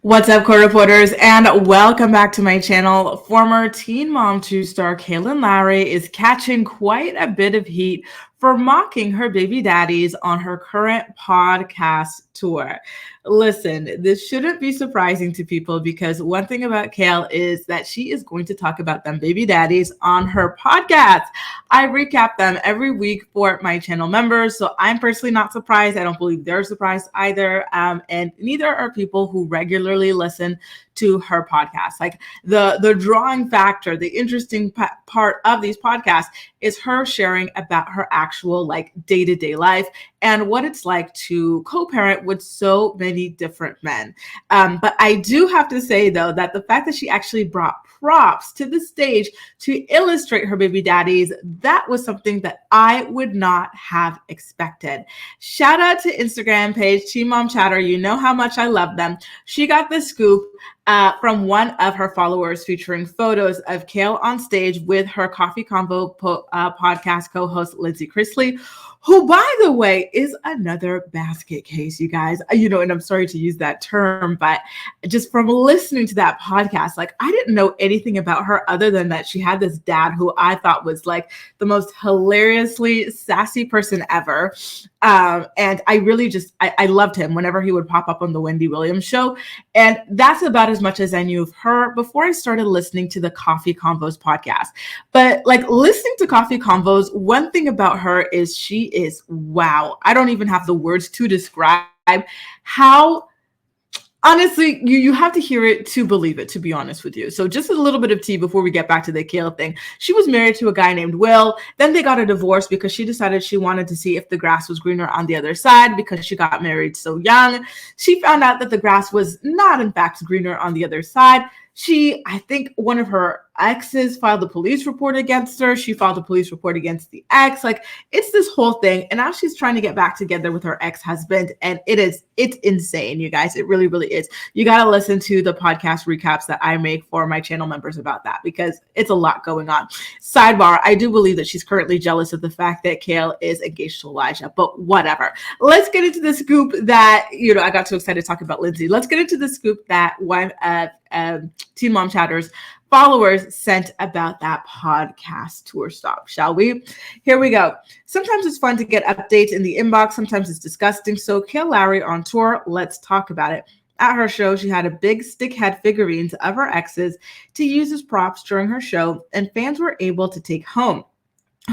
What's up, core reporters, and welcome back to my channel. Former Teen Mom 2 star Kailyn Lowry is catching quite a bit of heat for mocking her baby daddies on her current podcast tour. Listen, this shouldn't be surprising to people because one thing about Kail is that she is going to talk about them baby daddies on her podcast. I recap them every week for my channel members, so I'm personally not surprised. I don't believe they're surprised either, and neither are people who regularly listen to her podcast. Like the drawing factor, the interesting part of these podcasts is her sharing about her actual like day-to-day life and what it's like to co-parent with so many different men. But I do have to say though that the fact that she actually brought props to the stage to illustrate her baby daddies, that was something that I would not have expected. Shout out to Instagram page Teen Mom Chatter. You know how much I love them. She got the scoop from one of her followers featuring photos of Kail on stage with her Coffee Convo podcast co-host Lindsay Chrisley, who, by the way, is another basket case, you guys. And I'm sorry to use that term, but just from listening to that podcast, like I didn't know anything about her other than that she had this dad who I thought was like the most hilariously sassy person ever. And I really I loved him whenever he would pop up on the Wendy Williams show. And that's about as much as I knew of her before I started listening to the Coffee Convos podcast. But like listening to Coffee Convos, one thing about her is she is wow. I don't even have the words to describe how. Honestly, you have to hear it to believe it, to be honest with you. So just a little bit of tea before we get back to the Kail thing. She was married to a guy named Will. Then they got a divorce because she decided she wanted to see if the grass was greener on the other side because she got married so young. She found out that the grass was not, in fact, greener on the other side. I think one of her exes filed a police report against her. She filed a police report against the ex. Like it's this whole thing. And now she's trying to get back together with her ex-husband. And it's insane, you guys. It really, really is. You got to listen to the podcast recaps that I make for my channel members about that because it's a lot going on. Sidebar, I do believe that she's currently jealous of the fact that Kail is engaged to Elijah, but whatever. Let's get into the scoop that, I got too excited to talk about Lindsay. Let's get into the scoop that one of Teen Mom Chatter's followers sent about that podcast tour stop, shall we? Here we go. Sometimes it's fun to get updates in the inbox. Sometimes it's disgusting. So Kail Lowry on tour, let's talk about it. At her show, she had a big stickhead figurines of her exes to use as props during her show, and fans were able to take home.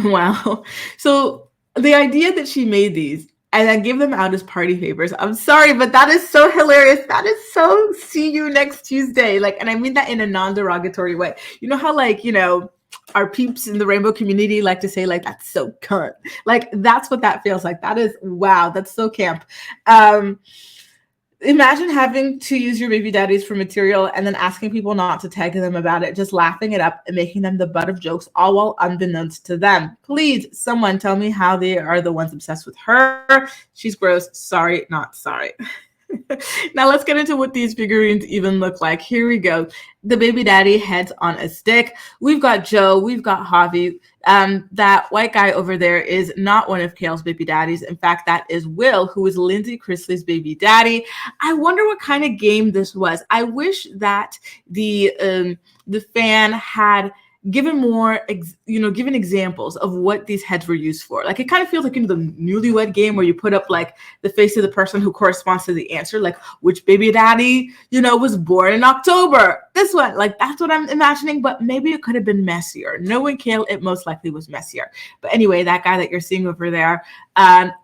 Wow. So the idea that she made these and then give them out as party favors. I'm sorry, but that is so hilarious. That is so see you next Tuesday. Like, and I mean that in a non-derogatory way. You know how our peeps in the rainbow community like to say like, that's so cunt. Like, that's what that feels like. That is, wow, that's so camp. Imagine having to use your baby daddies for material and then asking people not to tag them about it, just laughing it up and making them the butt of jokes, all while unbeknownst to them. Please, someone tell me how they are the ones obsessed with her. She's gross. Sorry, not sorry. Now let's get into what these figurines even look like. Here we go. The baby daddy heads on a stick. We've got Joe. We've got Javi. That white guy over there is not one of Kail's baby daddies. In fact, that is Will, who is Lindsay Chrisley's baby daddy. I wonder what kind of game this was. I wish that the fan had given more, given examples of what these heads were used for. Like it kind of feels like the newlywed game where you put up like the face of the person who corresponds to the answer, like which baby daddy, was born in October. This one, like that's what I'm imagining, but maybe it could have been messier. Knowing Kail, it most likely was messier. But anyway, that guy that you're seeing over there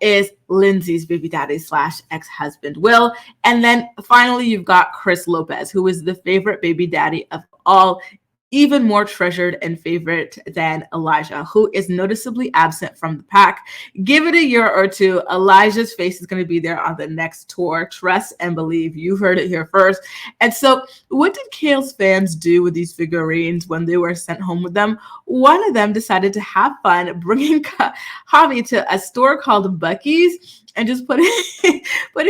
is Lindsay's baby daddy / ex-husband, Will. And then finally, you've got Chris Lopez, who is the favorite baby daddy of all, even more treasured and favorite than Elijah, who is noticeably absent from the pack. Give it a year or two, Elijah's face is going to be there on the next tour. Trust and believe. You heard it here first. And so what did Kail's fans do with these figurines when they were sent home with them? One of them decided to have fun bringing Javi to a store called Buc-ee's and just putting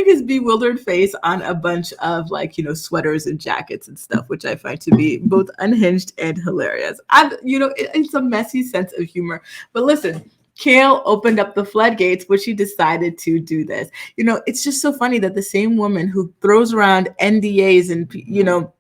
his bewildered face on a bunch of sweaters and jackets and stuff, which I find to be both unhinged and hilarious. It's a messy sense of humor. But listen, Kail opened up the floodgates when she decided to do this. It's just so funny that the same woman who throws around NDAs and,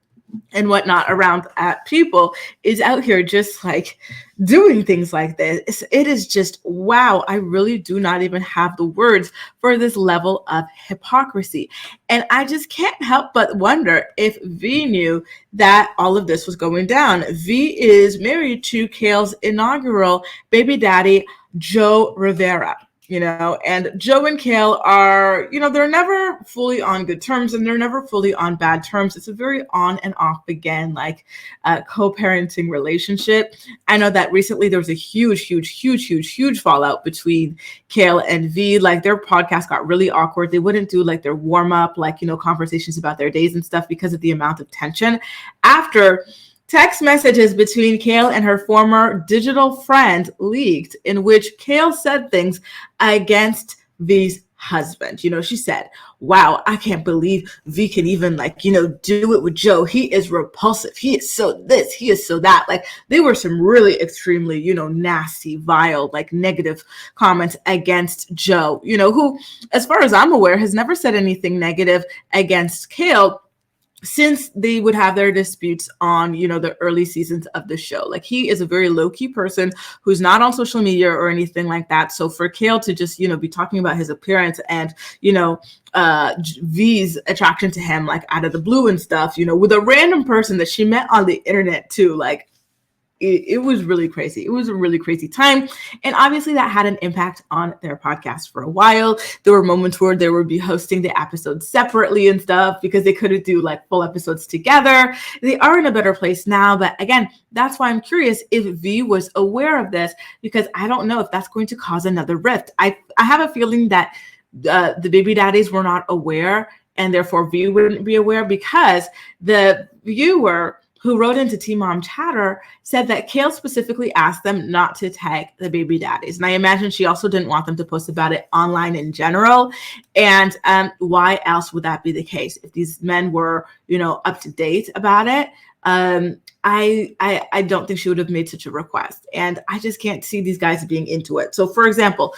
and whatnot around at people is out here just like doing things like this. It is just, wow, I really do not even have the words for this level of hypocrisy. And I just can't help but wonder if V knew that all of this was going down. V is married to Kail's inaugural baby daddy, Joe Rivera. And Joe and Kail are, they're never fully on good terms and they're never fully on bad terms. It's a very on and off again, like co-parenting relationship. I know that recently there was a huge fallout between Kail and V. Like their podcast got really awkward. They wouldn't do like their warm up, like, conversations about their days and stuff because of the amount of tension after text messages between Kail and her former digital friend leaked, in which Kail said things against V's husband. She said, wow, I can't believe V can even do it with Joe. He is repulsive. He is so this, he is so that. Like they were some really extremely, nasty, vile, like negative comments against Joe, who, as far as I'm aware, has never said anything negative against Kail since they would have their disputes on, the early seasons of the show. Like he is a very low-key person who's not on social media or anything like that. So for Kail to just, be talking about his appearance and, V's attraction to him, like out of the blue and stuff, with a random person that she met on the internet too, like it was really crazy. It was a really crazy time. And obviously that had an impact on their podcast for a while. There were moments where they would be hosting the episodes separately and stuff because they couldn't do like full episodes together. They are in a better place now. But again, that's why I'm curious if V was aware of this, because I don't know if that's going to cause another rift. I have a feeling that the baby daddies were not aware and therefore V wouldn't be aware, because the viewer who wrote into Teen Mom Chatter said that Kail specifically asked them not to tag the baby daddies. And I imagine she also didn't want them to post about it online in general. And why else would that be the case? If these men were, up to date about it, I don't think she would have made such a request. And I just can't see these guys being into it. So for example,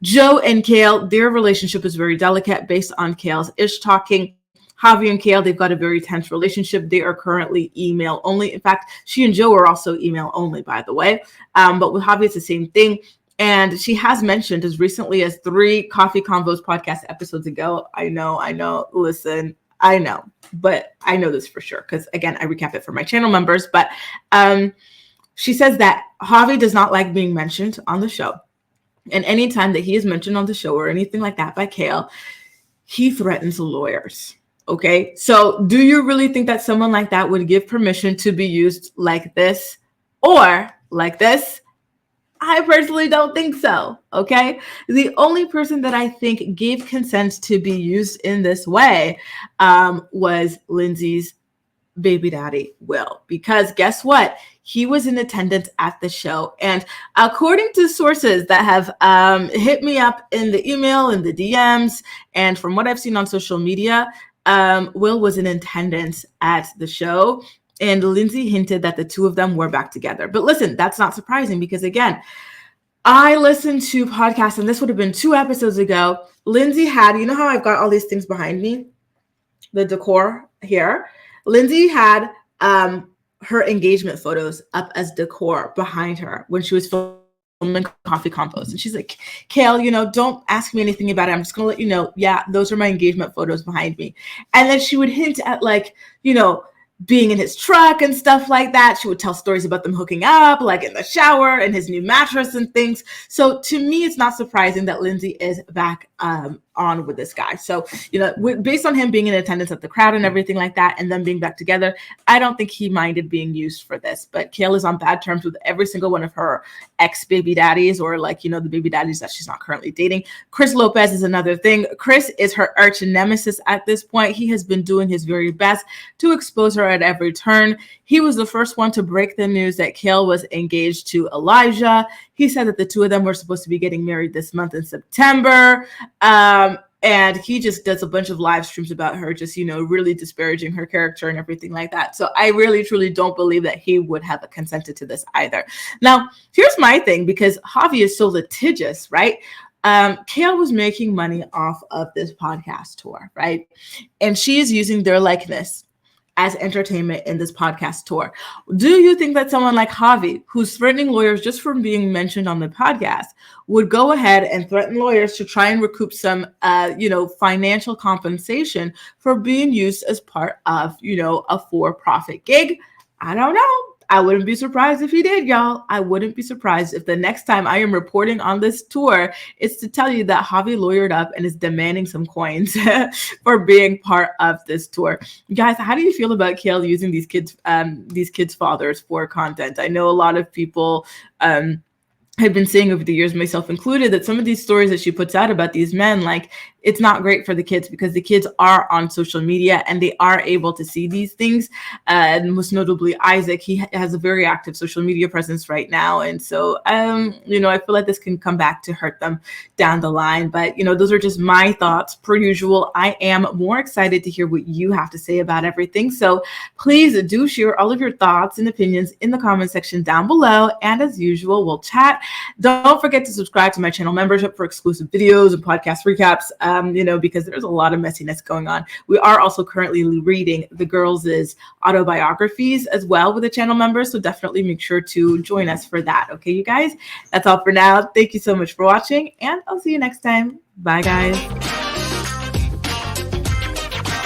Joe and Kail, their relationship is very delicate based on Kail's ish talking. Javi and Kail, they've got a very tense relationship. They are currently email only. In fact, she and Joe are also email only, by the way. But with Javi, it's the same thing. And she has mentioned as recently as 3 Coffee Convos podcast episodes ago. I know. Listen, I know. But I know this for sure because, again, I recap it for my channel members. But she says that Javi does not like being mentioned on the show. And anytime that he is mentioned on the show or anything like that by Kail, he threatens lawyers. Okay, so do you really think that someone like that would give permission to be used like this or like this? I personally don't think so. Okay, the only person that I think gave consent to be used in this way was Lindsay's baby daddy, Will, because guess what? He was in attendance at the show. And according to sources that have hit me up in the email and the DMs, and from what I've seen on social media, Will was in attendance at the show, and Lindsay hinted that the two of them were back together. But listen, that's not surprising because, again, I listened to podcasts, and this would have been 2 episodes ago. Lindsay had, how I've got all these things behind me, the decor here. Lindsay had her engagement photos up as decor behind her when she was filming Coffee Convos. And she's like, Kail, don't ask me anything about it. I'm just going to let you know, yeah, those are my engagement photos behind me. And then she would hint at being in his truck and stuff like that. She would tell stories about them hooking up, like in the shower and his new mattress and things. So to me, it's not surprising that Lindsay is back on with this guy. So, based on him being in attendance at the crowd and everything like that, and them being back together, I don't think he minded being used for this. But Kail is on bad terms with every single one of her ex-baby daddies, or the baby daddies that she's not currently dating. Chris Lopez is another thing. Chris is her arch nemesis at this point. He has been doing his very best to expose her at every turn. He was the first one to break the news that Kail was engaged to Elijah. He said that the two of them were supposed to be getting married this month in September. And he just does a bunch of live streams about her, just, really disparaging her character and everything like that. So I really, truly don't believe that he would have consented to this either. Now, here's my thing, because Javi is so litigious, right? Kail was making money off of this podcast tour, right? And she is using their likeness as entertainment in this podcast tour. Do you think that someone like Javi, who's threatening lawyers just from being mentioned on the podcast, would go ahead and threaten lawyers to try and recoup some, financial compensation for being used as part of, a for-profit gig? I don't know. I wouldn't be surprised if he did, y'all. I wouldn't be surprised if the next time I am reporting on this tour, it's to tell you that Javi lawyered up and is demanding some coins for being part of this tour. Guys, how do you feel about Kail using these kids' fathers for content? I know a lot of people I've been saying over the years, myself included, that some of these stories that she puts out about these men, like, it's not great for the kids, because the kids are on social media and they are able to see these things. And most notably, Isaac, he has a very active social media presence right now. And so, I feel like this can come back to hurt them down the line. But, those are just my thoughts. Per usual, I am more excited to hear what you have to say about everything. So please do share all of your thoughts and opinions in the comment section down below. And as usual, we'll chat. Don't forget to subscribe to my channel membership for exclusive videos and podcast recaps, because there's a lot of messiness going on. We are also currently reading the girls' autobiographies as well with the channel members. So definitely make sure to join us for that. Okay, you guys, that's all for now. Thank you so much for watching, and I'll see you next time. Bye, guys.